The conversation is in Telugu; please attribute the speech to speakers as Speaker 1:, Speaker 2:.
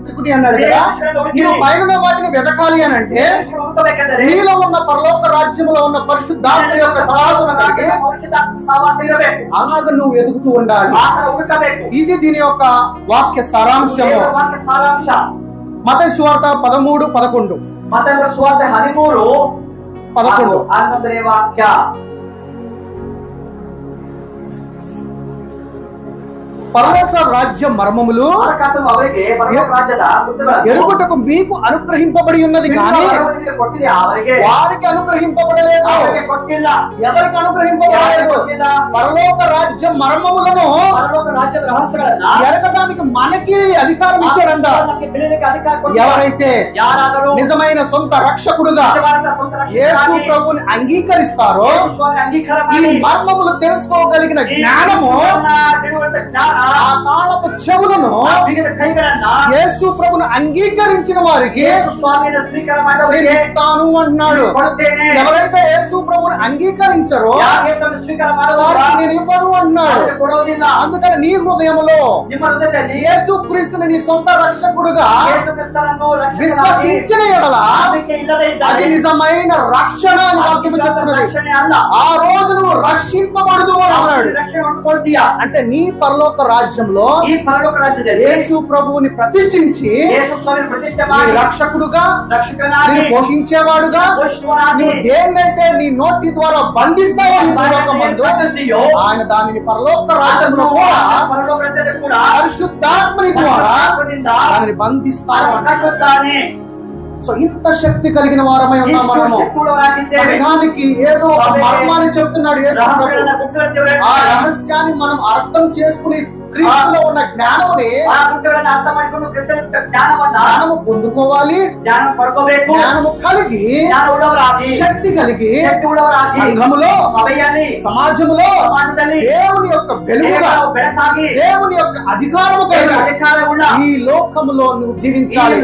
Speaker 1: వెతుకుడి అన్నాడు కదా. నీవు పైన వాటిని వెతకాలి అని అంటే నీలో ఉన్న పరలోక రాజ్యంలో ఉన్న పరిశుద్ధాత్మ యొక్క సహవాసం కలిగి అలాగ నువ్వు ఎదుగుతూ ఉండాలి. ఇది దీని యొక్క వాక్య సారాంశము. మత్తయి సువార్త 13:11.
Speaker 2: మత్తయి సువార్త 13:11 వాక్య.
Speaker 1: పరలోక రాజ్య మర్మములు ఎరుగుటకు మీకు అనుగ్రహింపబడి ఉన్నది కానీ వారికి అనుగ్రహింపబడలేదు. ఎవరికి అనుగ్రహింపబడలేదు? పరలోక రాజ్య మర్మములను ఎరగడానికి మనకి అధికారం ఇచ్చాడంట. ఎవరైతే నిజమైన సొంత రక్షకుడుగా యేసు ప్రభువుని అంగీకరిస్తారో ఈ మర్మములు తెలుసుకోగలిగిన జ్ఞానము, ఆ తాళపు చెవులను యేసు ప్రభువును అంగీకరించిన వారికి నేను ఇస్తాను అన్నాడు. ఎవరైతే యేసు ప్రభువును అంగీకరించారో వారికి నేను ఇవ్వను అన్నాడు. అందుకని నీ హృదయంలో యేసు క్రీస్తుని నీ సొంత రక్షకుడుగా విశ్వసించిన యెడల అది నిజమైన రక్షణ అని వాక్యము చెప్తున్నది. ఆ రోజు నువ్వు రక్షింపబడదు అని అన్నాడు. అంటే నీ పరలోక రాజ్యంలో యేసు ప్రభువుని ప్రతిష్ఠించి రక్షకుడుగా పోషించేవాడుగా నువ్వు దేన్నైతే నీ నోటి ద్వారా బంధిస్తావో ఆయన దానిని పరలోక రాజ్యంలో కూడా పరిశుద్ధాత్మని ద్వారా దానిని బంధిస్తాడు. సో ఇంత శక్తి కలిగిన వారమై ఉన్నాం మనము. సంఘానికి ఏదో మర్మాన్ని చెప్తున్నాడు యేసు ప్రభు. ఆ రహస్యాన్ని మనం అర్థం చేసుకుని క్రీస్తులో ఉన్న జ్ఞానముని జ్ఞానము పొందుకోవాలి. జ్ఞానము కలిగి శక్తి కలిగి సంఘములో సమాజములో దేవుని యొక్క వెలుగుగా దేవుని యొక్క అధికారము కలిగి ఈ లోకములో నువ్వు జీవించాలి.